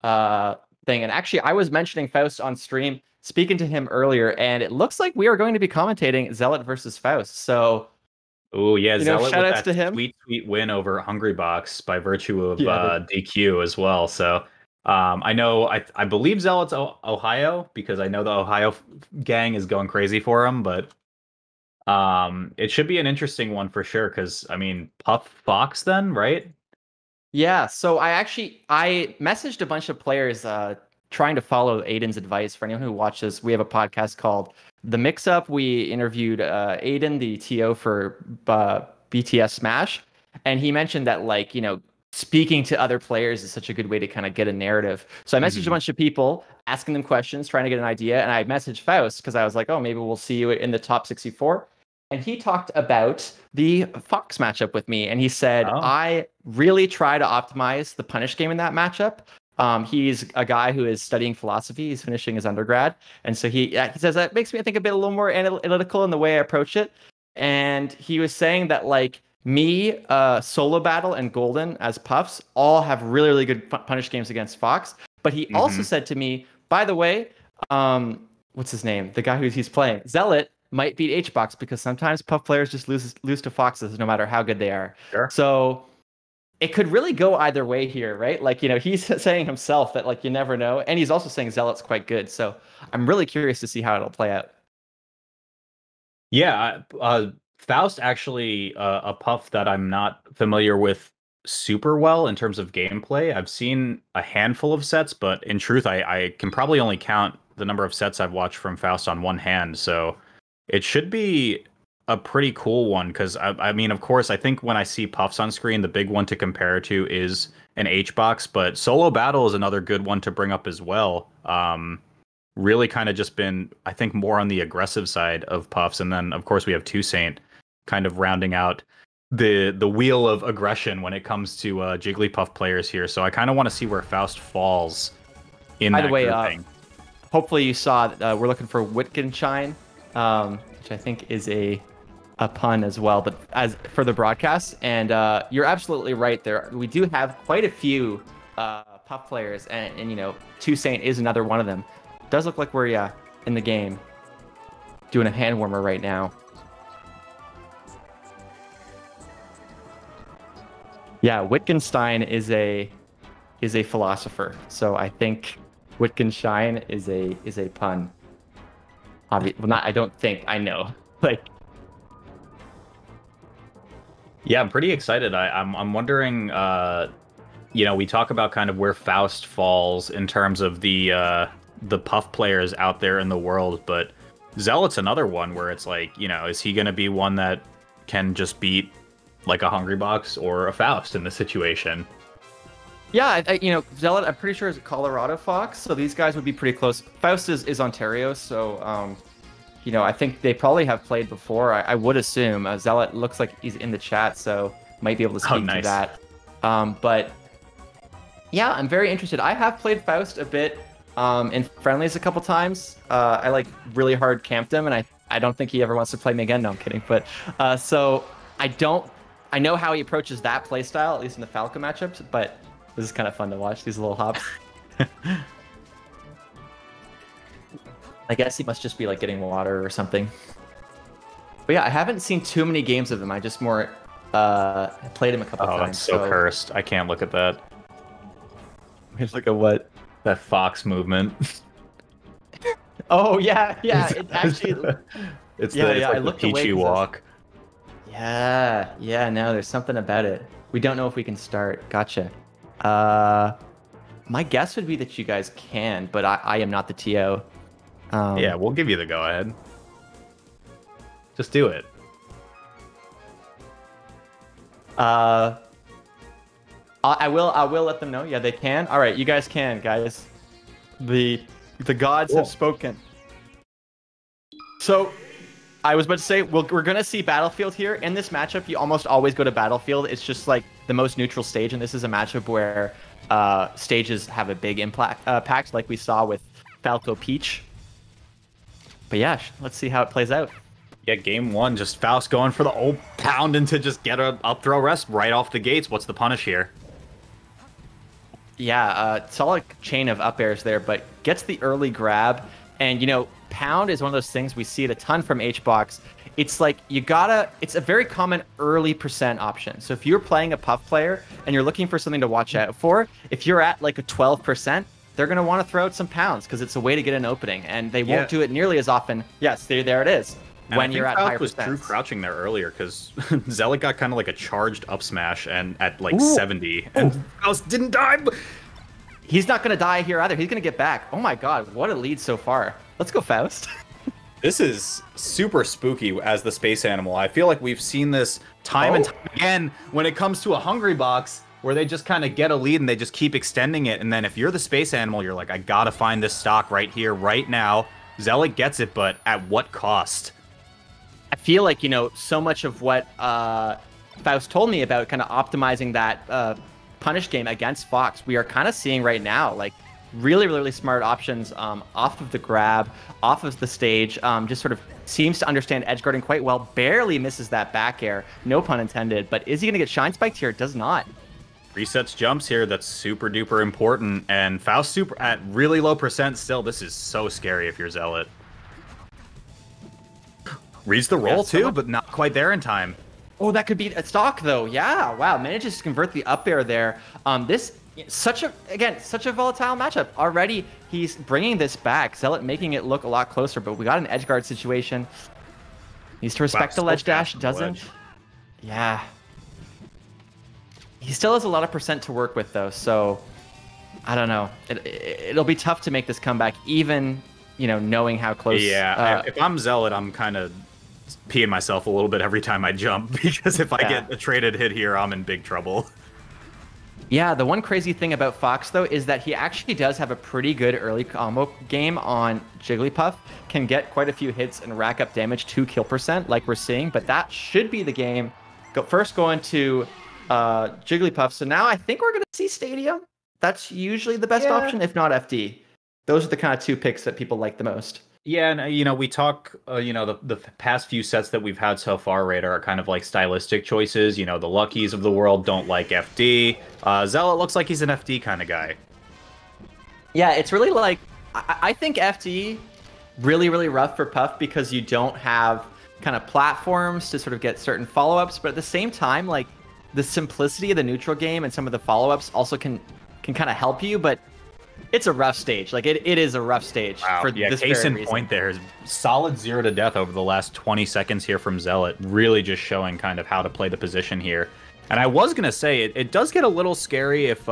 uh, thing. And actually, I was mentioning Faust on stream, speaking to him earlier, and it looks like we are going to be commentating Zealot versus Faust. So, Oh yeah, Zealot shout with outs that to him. sweet win over Hungrybox by virtue of Yeah, DQ as well. So I know I believe Zealot's Ohio because I know the Ohio gang is going crazy for him, but it should be an interesting one for sure. Because I mean, Puff Fox then, right? yeah. So I messaged a bunch of players trying to follow Aiden's advice. For anyone who watches, we have a podcast called The Mix Up. We interviewed Aiden, the TO for BTS Smash, and he mentioned that speaking to other players is such a good way to kind of get a narrative. So I messaged a Hmm. bunch of people asking them questions, trying to get an idea, and I messaged Faust because I was like, oh, maybe we'll see you in the top 64. And he talked about the Fox matchup with me, and he said, Oh, I really try to optimize the punish game in that matchup. He's a guy who is studying philosophy. He's finishing his undergrad, and so he says that makes me think a little more analytical in the way I approach it. And he was saying that me, Solo Battle, and Golden as Puffs all have really good punish games against Fox. But he also hmm. said to me, by the way, what's his name? The guy who he's playing, Zealot, might beat HBox because sometimes Puff players just lose to Foxes no matter how good they are. Sure. So it could really go either way here, right? He's saying himself that you never know, and he's also saying Zealot's quite good. So I'm really curious to see how it'll play out. Yeah, Faust actually a Puff that I'm not familiar with super well in terms of gameplay. I've seen a handful of sets, but in truth, I can probably only count the number of sets I've watched from Faust on one hand. So it should be a pretty cool one because I mean, of course, I think when I see Puffs on screen, the big one to compare to is an H-Box, but Solo Battle is another good one to bring up as well. Really kind of just been, I think, more on the aggressive side of Puffs. And then, of course, we have Toussaint kind of rounding out the wheel of aggression when it comes to Jigglypuff players here. So I kind of want to see where Faust falls in By the that way, grouping. hopefully you saw we're looking for Wittgenstein, which I think is a pun as well, but as for the broadcast. And you're absolutely right there. We do have quite a few Puff players, and Toussaint is another one of them. Does look like we're in the game doing a hand warmer right now. Yeah, Wittgenstein is a philosopher, so I think Wittgenstein is a pun. Well, not I don't think I know. Yeah, I'm pretty excited. I'm wondering. We talk about kind of where Faust falls in terms of the Puff players out there in the world, but Zealot's another one where it's like, is he going to be one that can just beat like a Hungrybox or a Faust in this situation? Yeah, Zealot, I'm pretty sure is a Colorado Fox, so these guys would be pretty close. Faust is Ontario, so I think they probably have played before. I would assume. Zealot looks like he's in the chat, so might be able to speak to that. But yeah, I'm very interested. I have played Faust a bit in friendlies a couple times. I really hard camped him, and I don't think he ever wants to play me again. No, I'm kidding. But so I know how he approaches that playstyle, at least in the Falco matchups, but this is kind of fun to watch, these little hops. I guess he must just be getting water or something. But yeah, I haven't seen too many games of him. I just more played him a couple times. Oh, that's so cursed. I can't look at that. Look at what? That Fox movement. Oh, yeah. It actually... it's the peachy walk. Yeah, no, there's something about it. We don't know if we can start. Gotcha. My guess would be that you guys can, but I am not the TO. Yeah, we'll give you the go-ahead. Just do it. I will let them know. Yeah, they can. All right, you guys can, guys. The gods have spoken. So I was about to say, we're going to see Battlefield here. In this matchup, you almost always go to Battlefield. It's just the most neutral stage, and this is a matchup where stages have a big impact, like we saw with Falco Peach. But yeah, let's see how it plays out. Yeah, game one, just Faust going for the old pound and to just get a up throw rest right off the gates. What's the punish here? Yeah, solid chain of up airs there, but gets the early grab. And, pound is one of those things we see it a ton from HBox. It's like it's a very common early percent option. So if you're playing a Puff player and you're looking for something to watch out for, if you're at like a 12%, they're going to want to throw out some pounds because it's a way to get an opening. And they won't do it nearly as often. Yes, there it is. When you're at higher was percent. true crouching there earlier because Zealot got kind of like a charged up smash and at like 70, and Faust didn't die. He's not going to die here either. He's going to get back. Oh my god, what a lead so far. Let's go, Faust. This is super spooky as the space animal. I feel like we've seen this time and time again when it comes to a Hungry Box, where they just kind of get a lead and they just keep extending it. And then if you're the space animal, you're like, I gotta find this stock right here, right now. Zealot gets it, but at what cost? I feel like, so much of what Faust told me about kind of optimizing that punish game against Fox, we are kind of seeing right now, like really, really smart options off of the grab, off of the stage, just sort of seems to understand edge guarding quite well, barely misses that back air, no pun intended, but is he going to get shine spiked here? Does not. Resets jumps here, that's super duper important, and Faust super at really low percent still. This is so scary if you're Zealot. Reads the roll too, but not quite there in time. Oh, that could be a stock though. Yeah, wow, manages to convert the up air there. This such a volatile matchup. Already he's bringing this back. Zealot making it look a lot closer, but we got an edge guard situation. Needs to respect the ledge dash, doesn't. Yeah. He still has a lot of percent to work with though, so I don't know. It'll be tough to make this comeback, even knowing how close. Yeah, if I'm Zealot, I'm kind of peeing myself a little bit every time I jump, because if I get a traded hit here, I'm in big trouble. Yeah, the one crazy thing about Fox, though, is that he actually does have a pretty good early combo game on Jigglypuff. Can get quite a few hits and rack up damage to kill percent, like we're seeing, but that should be the game. First going to Jigglypuff. So now I think we're going to see Stadium. That's usually the best option, if not FD. Those are the kind of two picks that people like the most. Yeah, and we talk, the past few sets that we've had so far, Radar, are kind of like stylistic choices. The Luckies of the world don't like FD. Zealot looks like he's an FD kind of guy. Yeah, it's really like, I think FD really, really rough for Puff because you don't have kind of platforms to sort of get certain follow-ups, but at the same time, like the simplicity of the neutral game and some of the follow-ups also can kind of help you, but it's a rough stage. Like it is a rough stage. Wow. For this case in reason. point there is solid 0 to death over the last 20 seconds here from Zealot, really just showing kind of how to play the position here. And I was gonna say it does get a little scary if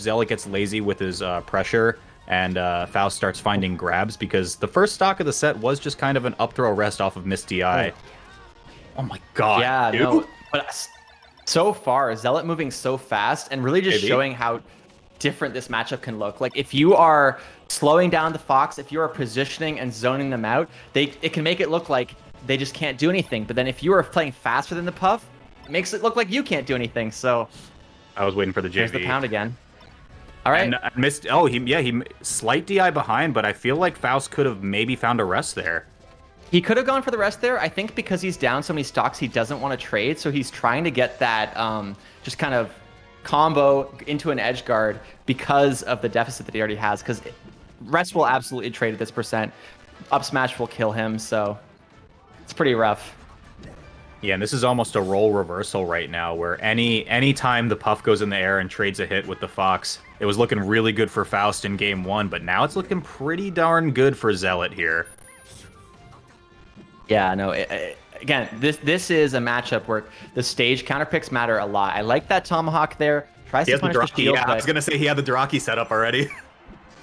Zealot gets lazy with his pressure and Faust starts finding grabs, because the first stock of the set was just kind of an up throw rest off of Miss DI. Oh my god. Yeah, dude. no, but so far Zealot moving so fast and really just showing how different this matchup can look. Like if you are slowing down the Fox, if you are positioning and zoning them out, it can make it look like they just can't do anything. But then if you are playing faster than the Puff, it makes it look like you can't do anything. So I was waiting for the JV. There's the pound again. All right. And I missed. Oh, he slight DI behind, but I feel like Faust could have maybe found a rest there. He could have gone for the rest there. I think because he's down so many stocks, he doesn't want to trade. So he's trying to get that just kind of combo into an edge guard because of the deficit that he already has, because rest will absolutely trade at this percent. Up smash will kill him, so it's pretty rough. Yeah, and this is almost a role reversal right now, where any time the Puff goes in the air and trades a hit with the Fox, it was looking really good for Faust in game 1, but now it's looking pretty darn good for Zealot here. Yeah, no, again, this is a matchup where the stage counter picks matter a lot. I like that Tomahawk there. Tries to punish the shield. Yeah, I was gonna say he had the Draki set up already.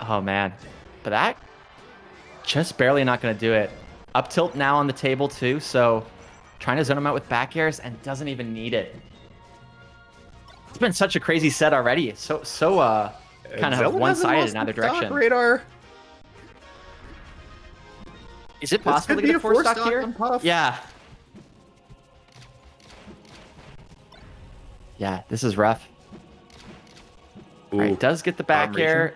Oh man, but that just barely not gonna do it. Up tilt now on the table too, so trying to zone him out with back airs and doesn't even need it. It's been such a crazy set already. So kind of one-sided in either direction. Radar. Is it possible to get a 4-stock here? Yeah. Yeah, this is rough. All right, does get the back air.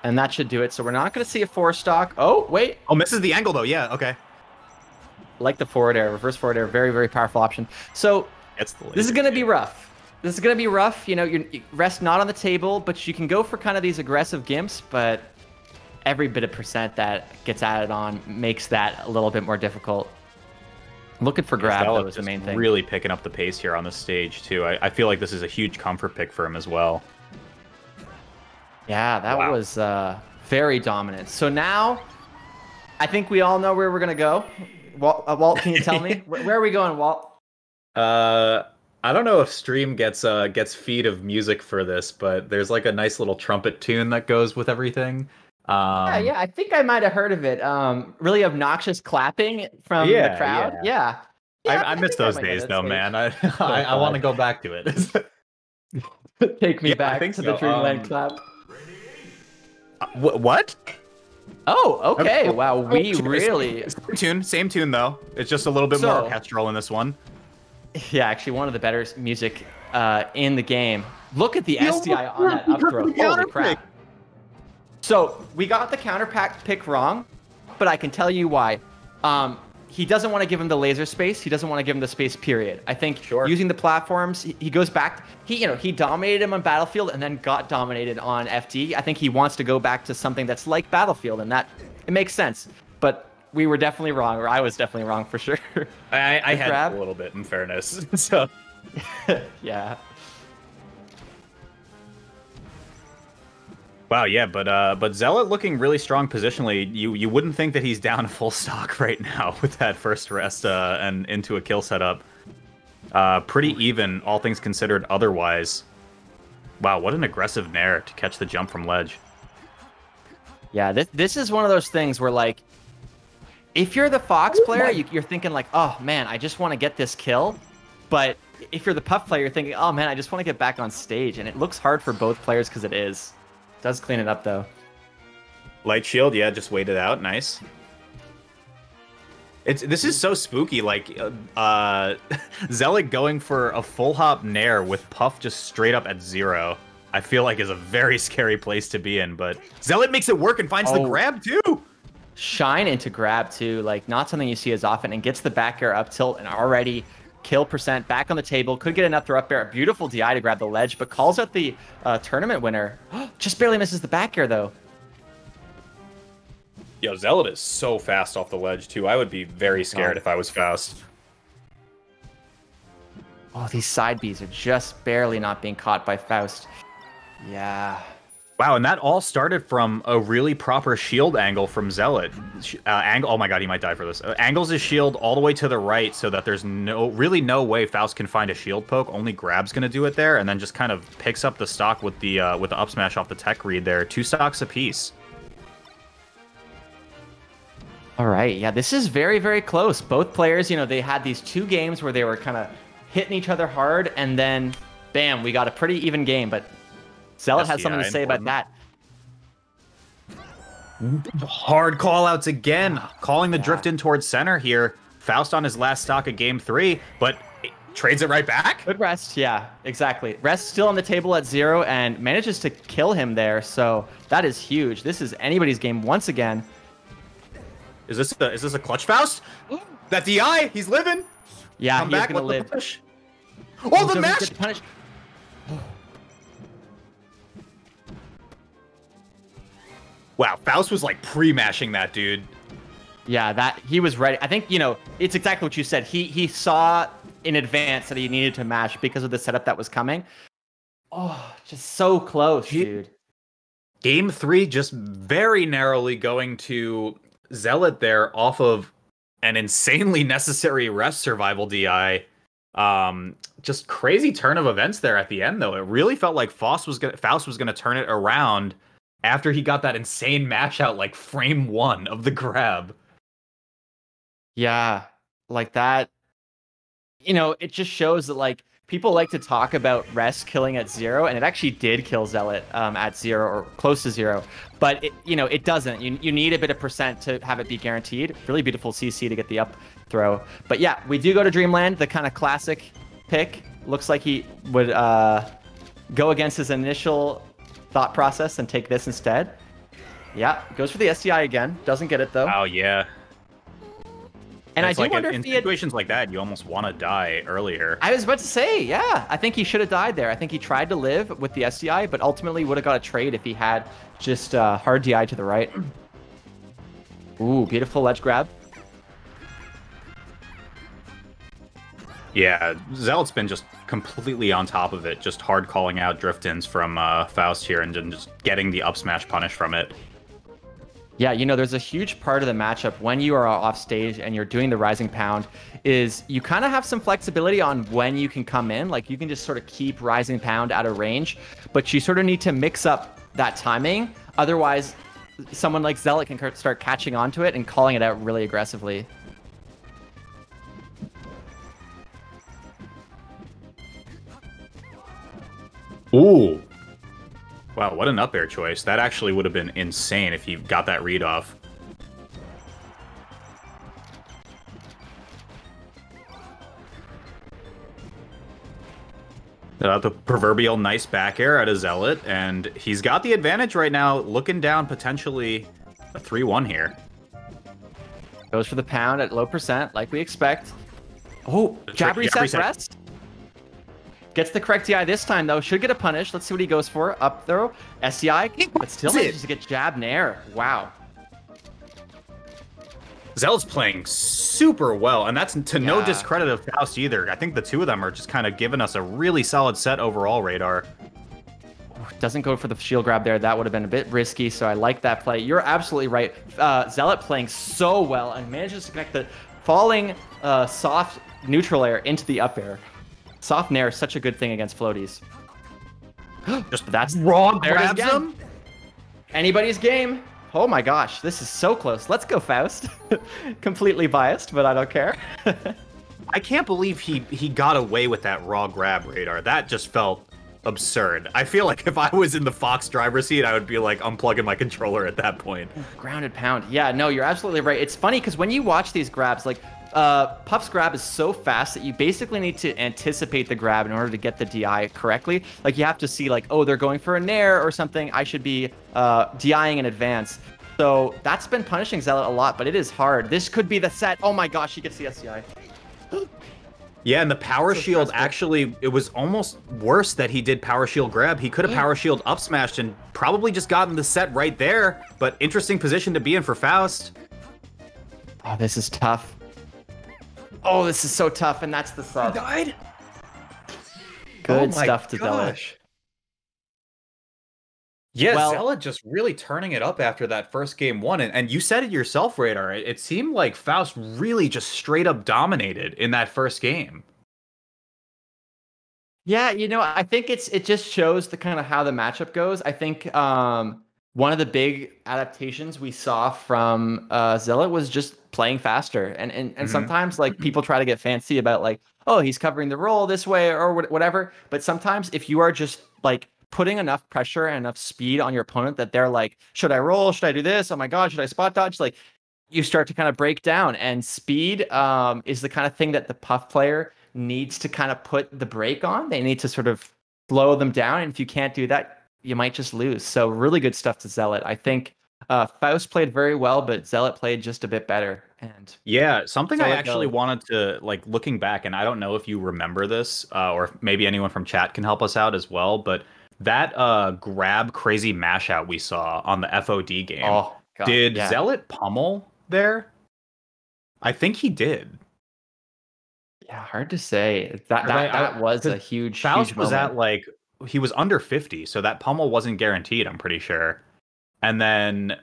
And that should do it. So we're not going to see a 4-stock. Oh, wait. Oh, misses the angle, though. Yeah, okay. Like the forward air, reverse forward air. Very, very powerful option. So this is going to be rough. This is gonna be rough. You know, you rest not on the table, but you can go for kind of these aggressive gimps, but every bit of percent that gets added on makes that a little bit more difficult. Looking for grab though is the main thing. Really picking up the pace here on the stage too. I feel like this is a huge comfort pick for him as well. Yeah, that was very dominant. So now, I think we all know where we're gonna go. Walt, can you tell me where are we going, Walt? I don't know if stream gets feed of music for this, but there's like a nice little trumpet tune that goes with everything. Yeah, I think I might have heard of it. Really obnoxious clapping from the crowd. Yeah. I miss those days though, man. I want to go back to it. Take me back to the Dreamland clap. What? Oh, okay. Wow, we really... Same tune though. It's just a little bit more orchestral in this one. Yeah, actually one of the better music in the game. Look at the SDI on that up throw. Holy crap. So we got the counter pick wrong, but I can tell you why. He doesn't want to give him the laser space. He doesn't want to give him the space, period. I think using the platforms, he goes back. He dominated him on Battlefield and then got dominated on FD. I think he wants to go back to something that's like Battlefield, and that it makes sense. But we were definitely wrong, or I was definitely wrong for sure. I had a little bit, in fairness. So yeah. Wow, yeah, but Zealot looking really strong positionally. You wouldn't think that he's down full stock right now with that first rest and into a kill setup. Pretty even, all things considered otherwise. Wow, what an aggressive nair to catch the jump from ledge. Yeah, this is one of those things where, like, if you're the Fox player, you're thinking like, oh man, I just want to get this kill. But if you're the Puff player, you're thinking, oh man, I just want to get back on stage. And it looks hard for both players because it is. Does clean it up though. Light shield, yeah, just wait it out. Nice. This is so spooky. Like Zealot going for a full hop nair with Puff just straight up at 0. I feel like is a very scary place to be in. But Zealot makes it work and finds the grab too. Shine into grab too, like not something you see as often, and gets the back air up tilt and already kill percent back on the table. Could get enough throw up air. Beautiful DI to grab the ledge, but calls out the tournament winner. Just barely misses the back air though. Yo, Zealot is so fast off the ledge too. I would be very scared if I was Faust. Oh, these side Bs are just barely not being caught by Faust. Yeah. Wow, and that all started from a really proper shield angle from Zealot. Oh my god, he might die for this. Angles his shield all the way to the right so that there's really no way Faust can find a shield poke. Only Grab's gonna do it there, and then just kind of picks up the stock with the up smash off the tech read there. 2 stocks apiece. All right, yeah, this is very, very close. Both players, they had these 2 games where they were kind of hitting each other hard, and then, bam, we got a pretty even game, but Zealot has something to say about that. Hard call-outs again. Calling the drift in towards center here. Faust on his last stock of game 3, but trades it right back. Good rest, yeah, exactly. Rest still on the table at 0 and manages to kill him there, so that is huge. This is anybody's game once again. Is this a clutch Faust? That DI, he's living. Yeah, he's gonna live. Oh, the mash! Punish. Wow, Faust was like pre-mashing that dude. Yeah, he was ready. I think, it's exactly what you said. He saw in advance that he needed to mash because of the setup that was coming. Oh, just so close, dude. Game 3 just very narrowly going to Zealot there off of an insanely necessary rest survival DI. Just crazy turn of events there at the end, though. It really felt like Faust was gonna turn it around after he got that insane mash out, like frame 1 of the grab. Yeah, like that. It just shows that, like, people like to talk about rest killing at 0, and it actually did kill Zealot at 0 or close to 0. But it doesn't. You need a bit of percent to have it be guaranteed. Really beautiful CC to get the up throw. But yeah, we do go to Dreamland, the kind of classic pick. Looks like he would go against his initial thought process and take this instead. Yeah, goes for the SDI again. Doesn't get it though. Oh yeah. And And I it's do like wonder in if he had. situations like that, you almost want to die earlier. I was about to say, yeah, I think he should have died there. I think he tried to live with the SDI, but ultimately would have got a trade if he had just hard DI to the right. Ooh, beautiful ledge grab. Yeah, Zealot's been just completely on top of it, just hard calling out drift-ins from Faust here and then just getting the up smash punish from it. Yeah, there's a huge part of the matchup when you are off stage and you're doing the rising pound is you kind of have some flexibility on when you can come in. Like you can just sort of keep rising pound out of range, but you sort of need to mix up that timing. Otherwise, someone like Zealot can start catching onto it and calling it out really aggressively. Ooh. Wow, what an up air choice. That actually would have been insane if he got that read off. The proverbial nice back air out of Zealot, and he's got the advantage right now, looking down potentially a 3-1 here. Goes for the pound at low percent, like we expect. Oh, jab reset rest. Gets the correct DI this time, though. Should get a punish. Let's see what he goes for. Up throw. SDI. But still manages to get jab nair. Wow. Zealot's playing super well, and that's to no discredit of Faust either. I think the two of them are just kind of giving us a really solid set overall, Radar. Doesn't go for the shield grab there. That would have been a bit risky, so I like that play. You're absolutely right. Zealot playing so well and manages to connect the falling soft neutral air into the up air. Soft nair is such a good thing against floaties. Just that's raw grabs him. Anybody's game. Oh my gosh, this is so close. Let's go, Faust. Completely biased, but I don't care. I can't believe he got away with that raw grab, Radar. That just felt absurd. I feel like if I was in the Fox driver's seat, I would be like unplugging my controller at that point. Grounded pound. Yeah, no, you're absolutely right. It's funny because when you watch these grabs, like Puff's grab is so fast that you basically need to anticipate the grab in order to get the DI correctly. Like you have to see like, oh, they're going for a nair or something. I should be DIing in advance. So that's been punishing Zealot a lot, but it is hard. This could be the set. Oh my gosh, he gets the SDI. Yeah, and the power shield actually, it was almost worse that he did power shield grab. He could have power shield up smashed and probably just gotten the set right there. But interesting position to be in for Faust. Oh, this is tough. Oh, this is so tough, and that's the sub. He died? Good stuff to Zealot. Yeah, well, Zealot just really turning it up after that first game one. And you said it yourself, Radar. It seemed like Faust really just straight up dominated in that first game. Yeah, I think it just shows the kind of how the matchup goes. I think one of the big adaptations we saw from Zealot was just playing faster. And sometimes like people try to get fancy about like, oh, he's covering the roll this way or whatever. But sometimes if you are just like putting enough pressure and enough speed on your opponent that they're like, should I roll? Should I do this? Oh my God, should I spot dodge? Like you start to kind of break down, and speed is the kind of thing that the Puff player needs to kind of put the brake on. They need to sort of slow them down. And if you can't do that, you might just lose. So really good stuff to Zealot. I think Faust played very well, but Zealot played just a bit better. And yeah, something I actually wanted to, like, looking back, and I don't know if you remember this, or maybe anyone from chat can help us out as well, but that grab crazy mash out we saw on the FOD game, did Zealot pummel there? I think he did. Yeah, hard to say. That was a huge Faust was moment. at like, he was under 50, so that pummel wasn't guaranteed, I'm pretty sure. And then,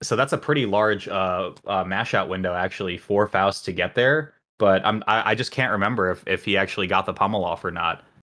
so that's a pretty large mash out window actually for Faust to get there. But I just can't remember if he actually got the pummel off or not.